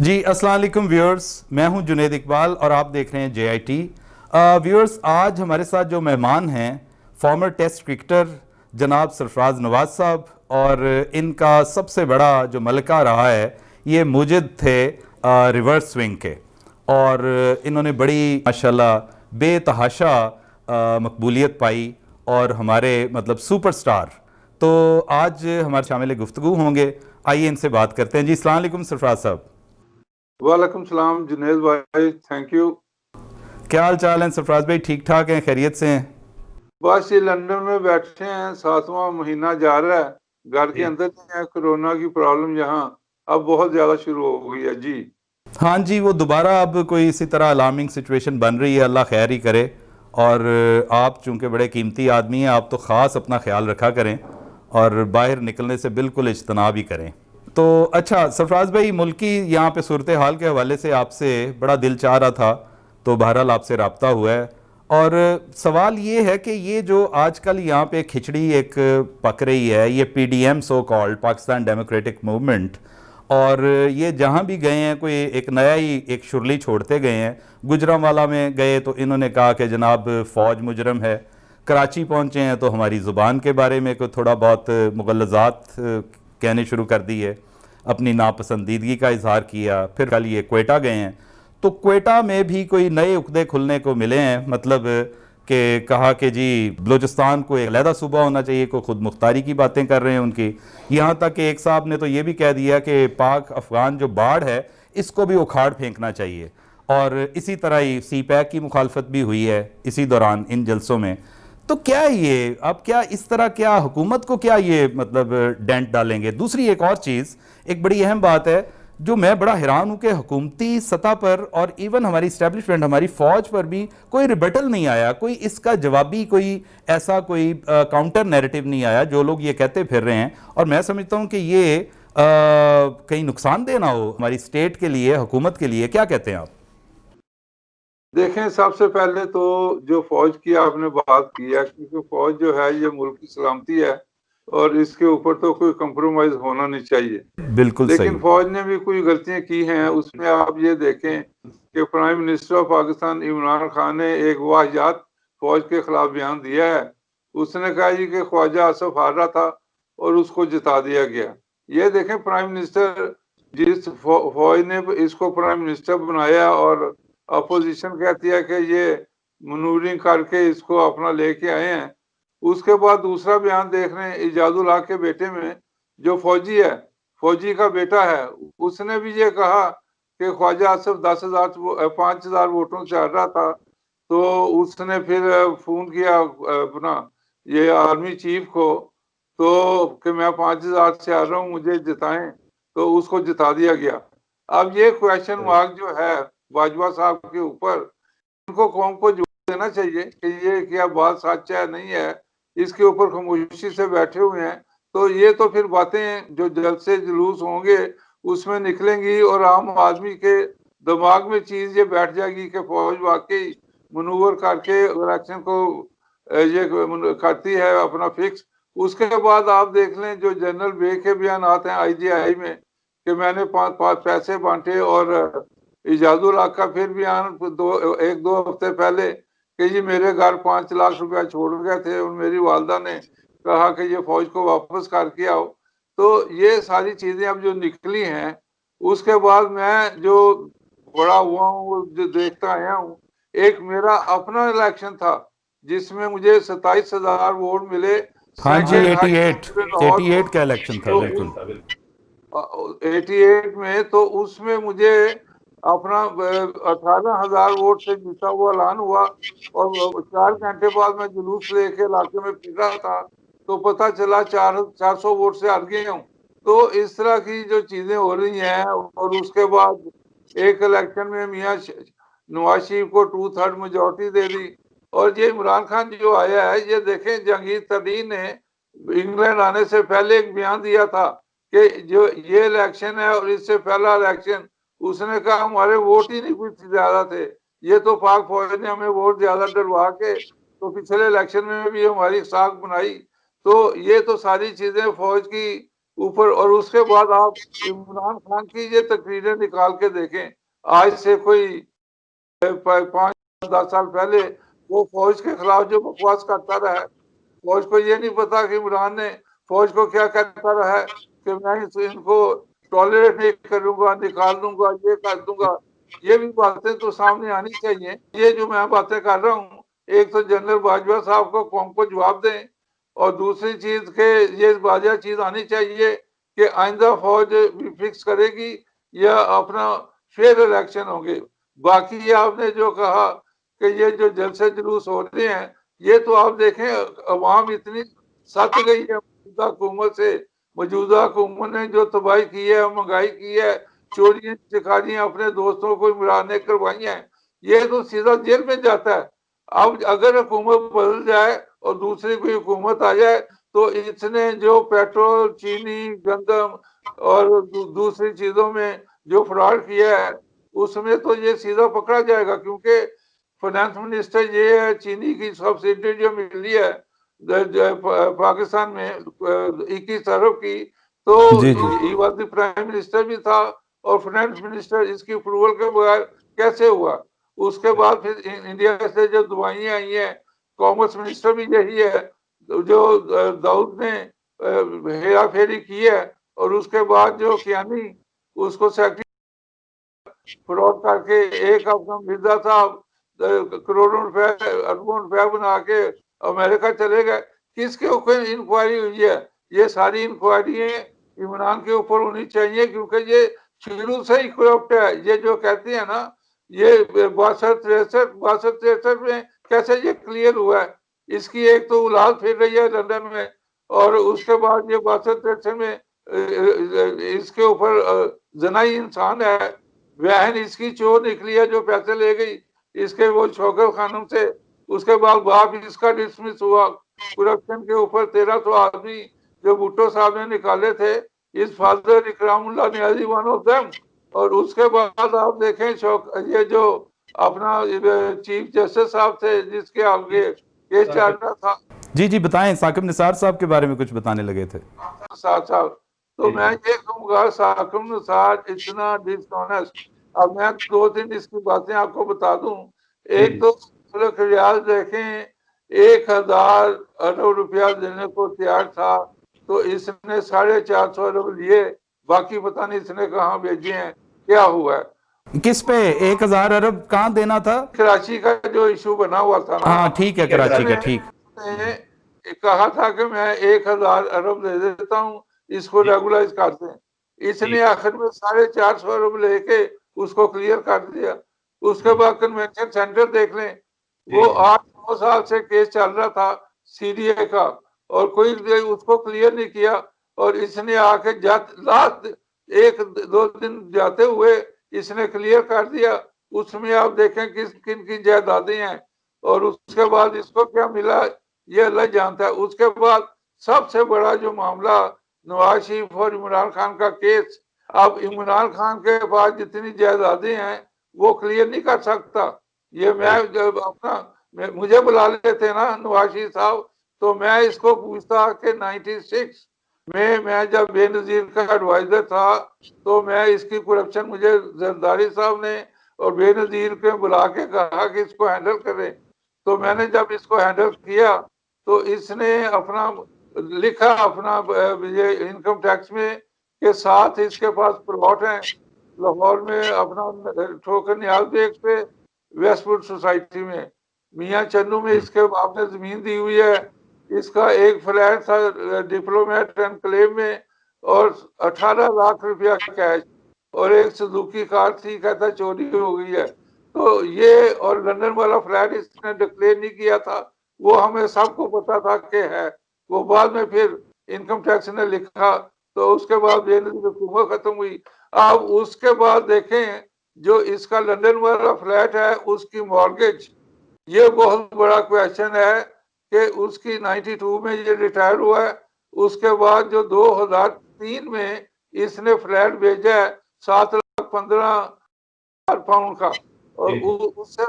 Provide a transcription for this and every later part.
जी अस्सलाम वालेकुम व्यूअर्स, मैं हूं जुनेद इकबाल और आप देख रहे हैं JIT। व्यूअर्स, आज हमारे साथ जो मेहमान हैं फॉर्मर टेस्ट क्रिकेटर जनाब सरफराज नवाज साहब, और इनका सबसे बड़ा जो मलका रहा है ये मुजिद थे रिवर्स स्विंग के, और इन्होंने बड़ी माशाल्लाह बेतहाशा मकबूलियत पाई और हमारे मतलब सुपरस्टार। तो आज हमारे शामिल गुफ्तगू होंगे, आइए इनसे बात करते हैं। जी अस्सलाम वालेकुम सरफराज साहब। वालेकुम सलाम जुनेद भाई, थैंक यू। क्या हाल चाल है सरफराज भाई? ठीक ठाक हैं, खैरियत से हैं? बस ये लंदन में बैठे हैं, 7वां महीना जा रहा है, घर के जी। अंदर ही है। कोरोना की प्रॉब्लम यहाँ अब बहुत ज्यादा शुरू हो गई है जी। हाँ जी, वो दोबारा अब कोई इसी तरह अलार्मिंग सिचुएशन बन रही है, अल्लाह खैर ही करे। और आप चूंकि बड़े कीमती आदमी हैं, आप तो ख़ास अपना ख्याल रखा करें और बाहर निकलने से बिल्कुल इज्तनाब ही करें। तो अच्छा सरफराज भाई, मुल्की यहाँ पे सूरत हाल के हवाले से आपसे बड़ा दिल चाह रहा था, तो बहरहाल आपसे रब्ता हुआ है। और सवाल ये है कि ये जो आजकल यहाँ पे खिचड़ी एक पक रही है, ये PDM so called Pakistan democratic movement, और ये जहाँ भी गए हैं कोई एक नया ही एक शुरली छोड़ते गए हैं। गुजरांवाला में गए तो इन्होंने कहा कि जनाब फ़ौज मुजरम है। कराची पहुँचे हैं तो हमारी ज़ुबान के बारे में कोई थोड़ा बहुत मुगलज़ात कहने शुरू कर दी है, अपनी नापसंदीदगी का इजहार किया। फिर कल ये क्वेटा गए हैं, तो क्वेटा में भी कोई नए उकदे खुलने को मिले हैं, मतलब कि कहा कि जी बलूचिस्तान को एक अलहदा सूबा होना चाहिए, को खुद मुख्तारी की बातें कर रहे हैं उनकी। यहाँ तक कि एक साहब ने तो ये भी कह दिया कि पाक अफगान जो बाढ़ है इसको भी उखाड़ फेंकना चाहिए। और इसी तरह ही CPAC की मुखालफत भी हुई है इसी दौरान इन जलसों में। तो क्या ये अब क्या इस तरह क्या हुकूमत को क्या ये मतलब डेंट डालेंगे? दूसरी एक और चीज़, एक बड़ी अहम बात है जो मैं बड़ा हैरान हूं कि हुकूमती सतह पर और इवन हमारी इस्टेब्लिशमेंट, हमारी फौज पर भी कोई रिबटल नहीं आया, कोई इसका जवाबी कोई ऐसा कोई काउंटर नैरेटिव नहीं आया। जो लोग ये कहते फिर रहे हैं, और मैं समझता हूं कि ये कहीं नुकसानदेह ना हो हमारी स्टेट के लिए, हुकूमत के लिए। क्या कहते हैं आप? देखें, सबसे पहले तो जो फौज की आपने बात की है, क्योंकि फौज जो है ये मुल्क की सलामती है और इसके ऊपर तो कोई कंप्रोमाइज होना नहीं चाहिए। बिल्कुल लेकिन सही। फौज ने भी कुछ गलतियां की हैं। उसमें आप ये देखें कि prime minister of Pakistan Imran Khan ने एक वाहियात फौज के खिलाफ बयान दिया है। उसने कहा जी कि ख्वाजा आसफ हार रहा था और उसको जिता दिया गया। ये देखें, प्राइम मिनिस्टर, जिस फौज ने इसको प्राइम मिनिस्टर बनाया और अपोजिशन कहती है कि ये मनूवरिंग करके इसको अपना लेके आए हैं। उसके बाद दूसरा बयान देख रहे हैं इजाजुल हक के बेटे में, जो फौजी है, फौजी का बेटा है। उसने भी ये कहा कि ख्वाजा आसिफ 10,000 5,000 वोटों से हार रहा था। तो उसने फिर फोन किया अपना ये आर्मी चीफ को, तो कि मैं 5,000 से हार रहा हूँ, मुझे जिताएं। तो उसको जिता दिया गया। अब ये क्वेश्चन मार्क जो है बाजवा साहब के ऊपर, उनको कौम को जवाब देना चाहिए कि ये क्या बात सच है नहीं है। इसके ऊपर खामोशी से बैठे हुए हैं, तो ये तो फिर बातें जो जलसे जुलूस होंगे उसमें निकलेंगी और आम आदमी के दिमाग में चीज ये बैठ जाएगी कि फौज वाकई मनूवर करके इलेक्शन को ये करती है अपना फिक्स। उसके बाद आप देख लें जो जनरल बे के बयान आते हैं IGI में कि मैंने पाँच पाँच पैसे बांटे, और इजाजुल हक का फिर बयान एक दो हफ्ते पहले कि जी मेरे घर 5 लाख रुपया छोड़ गए थे और मेरी वालदा ने कहा कि ये फौज को वापस करके आओ। तो ये सारी चीजें अब जो निकली हैं, उसके बाद मैं जो बड़ा हुआ हूँ, जो देखता आया हूँ, एक मेरा अपना इलेक्शन था जिसमें मुझे 27,000 वोट मिले हाँ जी, सेकेंड 88 हाईएस्ट लाहौर 88 को। का इलेक्शन था, तो बिल्कुल। 88 में तो उसमें मुझे अपना 18,000 वोट से जीता हुआ ऐलान हुआ। और 4 घंटे बाद मैं जुलूस लेके इलाके में फिर रहा था, तो पता चला 400 वोट से हार गया हूँ। तो इस तरह की जो चीजें हो रही हैं, और उसके बाद एक इलेक्शन में मियाँ नवाज शरीफ को 2/3 मेजोरिटी दे दी। और ये इमरान खान जो आया है, ये देखें, जहांगीर तरीन ने इंग्लैंड आने से पहले एक बयान दिया था कि जो ये इलेक्शन है और इससे पहला इलेक्शन, उसने कहा हमारे वोट ही नहीं कुछ ज्यादा थे, ये तो पाक फौज ने हमें वोट ज्यादा डलवा के तो पिछले इलेक्शन में भी हमारी साख बनाई। तो ये तो सारी चीजें फौज की ऊपर। और उसके बाद आप इमरान खान की ये तकरीरें निकाल के देखें, आज से कोई 5-10 साल पहले वो फौज के खिलाफ जो बकवास करता रहा है, फौज को ये नहीं पता कि इमरान ने फौज को क्या कहता रहा है कि मैं इनको टॉलरेट नहीं करूंगा, निकाल दूंगा, ये कर दूंगा। ये भी बातें तो सामने आनी चाहिए। ये जो मैं बातें कर रहा हूँ, एक तो जनरल बाजवा साहब को कौम को जवाब दें, और दूसरी चीज के ये वाजिब चीज आनी चाहिए कि आइंदा फौज भी फिक्स करेगी या अपना फेयर इलेक्शन होंगे। बाकी आपने जो कहा कि ये जो जलसे जुलूस हो रहे हैं, ये तो आप देखें अवाम इतनी सत गई है मौजूदा हुकूमत से। मौजूदा हुकूमत ने जो तबाही की है, महंगाई की है, चोरियां चिकारियां अपने दोस्तों को इमरान ने करवाई हैं, ये तो सीधा जेल में जाता है। अब अगर हुकूमत बदल जाए और दूसरी कोई हुकूमत आ जाए, तो इसने जो पेट्रोल, चीनी, गंदम और दूसरी चीजों में जो फ्रॉड किया है, उसमें तो ये सीधा पकड़ा जाएगा। क्योंकि फाइनेंस मिनिस्टर ये है, चीनी की सब्सिडी जो मिल रही है पाकिस्तान में 21 अरब की, तो जी जी। ये वाज प्राइम मिनिस्टर भी था और फाइनेंस मिनिस्टर, इसकी अप्रूवल के बगैर कैसे हुआ? उसके बाद फिर इंडिया से जो दवाइयां आई हैं, कॉमर्स मिनिस्टर भी यही है जो दाऊद ने हेरा फेरी की है, और उसके बाद जो कियानी उसको सेक्रेटरी फ्रॉड करके एक अपना मिर्जा साहब करोड़ों रुपए, अरबों रुपए बना के अमेरिका चले गए। किसके ऊपर इंक्वायरी हुई है? ये सारी इंक्वायरी इमरान के ऊपर होनी चाहिए, क्योंकि ये शुरू से ही करप्ट है। ये जो कहते हैं ना, ये 62-63 में कैसे ये क्लियर हुआ है? इसकी एक तो औलाद फिर रही है लंदन में, और उसके बाद ये 62-63 में इसके ऊपर जनाई इंसान है, बहन इसकी चोर निकली है जो पैसे ले गई इसके वो शौकत खानम से। उसके बाद बाप इसका डिसमिस हुआ करप्शन के ऊपर। 1300 आदमी जो भुट्टो साहब ने निकाले थे, इस father Ikramullah Niazi one of them. और उसके बाद आप देखें ये जो अपना चीफ जस्टिस साहब थे जिसके आगे केस चल रहा था, जी जी, बताएं, साकिब निसार साहब के बारे में कुछ बताने लगे थे। साथ साथ, तो मैं ये कहूंगा साकिब निसार इतना डिसऑनेस्ट। अब मैं 2-3 इसकी बातें आपको बता दूं। एक तो सूरत रियाज देखें, 1,000 अरब रुपया देने को तैयार था, तो इसने 450 अरब लिए, बाकी पता नहीं इसने कहाँ भेजे हैं, क्या हुआ है। किस पे 1,000 अरब कहाँ देना था? कराची का जो इशू बना हुआ था ना, हाँ ठीक है, कराची का, ठीक। ने कहा था कि मैं 1,000 अरब दे देता हूँ, इसको रेगुलाइज कर दें। इसने आखिर में 450 अरब लेके उसको क्लियर कर दिया। उसके बाद कन्वेंशन सेंटर देख लें, वो 8-9 साल से केस चल रहा था सीडीए का, और कोई उसको क्लियर नहीं किया। और इसने आके लास्ट 1-2 दिन जाते हुए इसने क्लियर कर दिया। उसमें आप देखें किस किन की जायदादें हैं, और उसके बाद इसको क्या मिला ये अल्लाह जानता है। उसके बाद सबसे बड़ा जो मामला नवाज शरीफ और इमरान खान का केस, अब इमरान खान के पास जितनी जायदादें हैं वो क्लियर नहीं कर सकता। ये मैं जब मुझे बुला लेते ना नवाज शरीफ साहब, तो मैं इसको पूछता कि 96 में मैं जब बेनजीर का एडवाइजर था, तो मैं इसकी करप्शन मुझे जरदारी साहब ने और बेनजीर के बुला के कहा कि इसको हैंडल करें। तो मैंने जब इसको हैंडल किया, तो इसने अपना लिखा अपना ये इनकम टैक्स में के साथ इसके पास प्लॉट है लाहौर में, अपना ठोकर न्याज बेग पे, वेस्टवुड सोसाइटी में, मियाँ चन्नू में इसके आपने जमीन दी हुई है। इसका एक फ्लैट था डिप्लोमेट एनक्लेव में, और 18 लाख रुपया कैश, और एक सुजुकी कार थी, कहता चोरी हो गई है। तो ये और लंदन वाला फ्लैट इसने डिक्लेयर नहीं किया था, वो हमें सबको पता था कि है। वो बाद में फिर इनकम टैक्स ने लिखा, तो उसके बाद हुकूमत खत्म हुई। अब उसके बाद देखें जो इसका लंदन वाला फ्लैट है उसकी मॉर्गेज, ये बहुत बड़ा क्वेश्चन है कि उसकी 92 में ये रिटायर हुआ है। उसके बाद जो 2003 में इसने फ्लैट भेजा है 7,15,000 पाउंड का, और उससे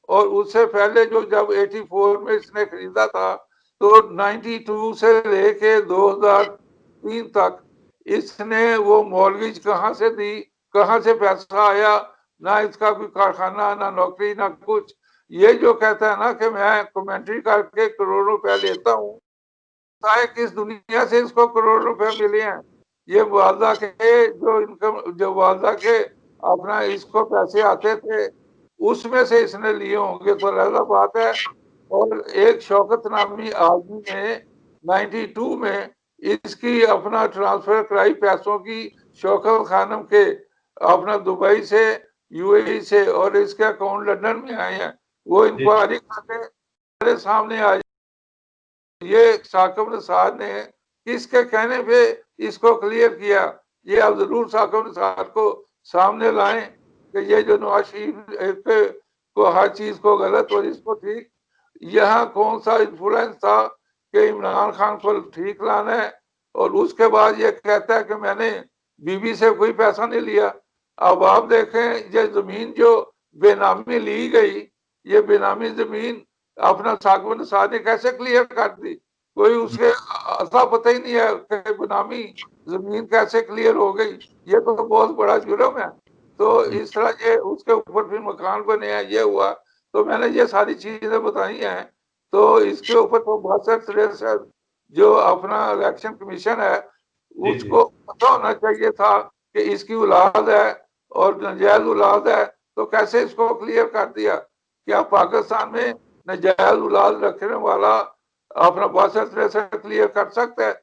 उससे पहले जो जब 84 में इसने खरीदा था, तो 92 से लेके 2003 तक इसने वो मॉर्गेज कहाँ से दी, कहाँ से पैसा आया, ना इसका कोई कारखाना, ना नौकरी, ना कुछ। ये जो कहता है ना कि मैं कमेंट्री करके करोड़ों रुपया लेता हूँ, चाहे किस दुनिया से इसको करोड़ रुपए मिले हैं। ये वालदा के जो इनकम, जो वालदा के अपना इसको पैसे आते थे उसमें से इसने लिए होंगे तो अलग बात है। और एक शौकत नामी आदमी ने 92 में इसकी अपना ट्रांसफर कराई पैसों की, शौकत खानम के अपना दुबई से, यूएई से, और इसके अकाउंट लंदन में आए हैं। वो इंक्वायरी करके मेरे सामने आ, ये साकिब निसार ने किसके कहने पे इसको क्लियर किया। ये आप जरूर साकिब निसार को सामने लाएं कि ये जो नवाज शरीफ को हर चीज को गलत और इसको ठीक, यहाँ कौन सा इन्फ्लुएंस था कि इमरान खान को ठीक लाना है। और उसके बाद ये कहता है कि मैंने बीबी से कोई पैसा नहीं लिया। अब आप देखें ये जमीन जो बेनामी ली गई, ये बेनामी जमीन अपना साकिब निसार ने कैसे क्लियर कर दी। कोई उसके अता पता ही नहीं है कि बेनामी जमीन कैसे क्लियर हो गई। ये तो बहुत बड़ा जुर्म है। तो इस तरह ये उसके ऊपर फिर मकान बने हैं, ये हुआ। तो मैंने ये सारी चीजें बताई हैं। तो इसके ऊपर तो बहुत जो अपना इलेक्शन कमीशन है उसको पता होना चाहिए था कि इसकी औलाद है और नाजायज औलाद है, तो कैसे इसको क्लियर कर दिया। क्या पाकिस्तान में नाजायज औलाद रखने वाला अपना बासठ क्लियर कर सकता है?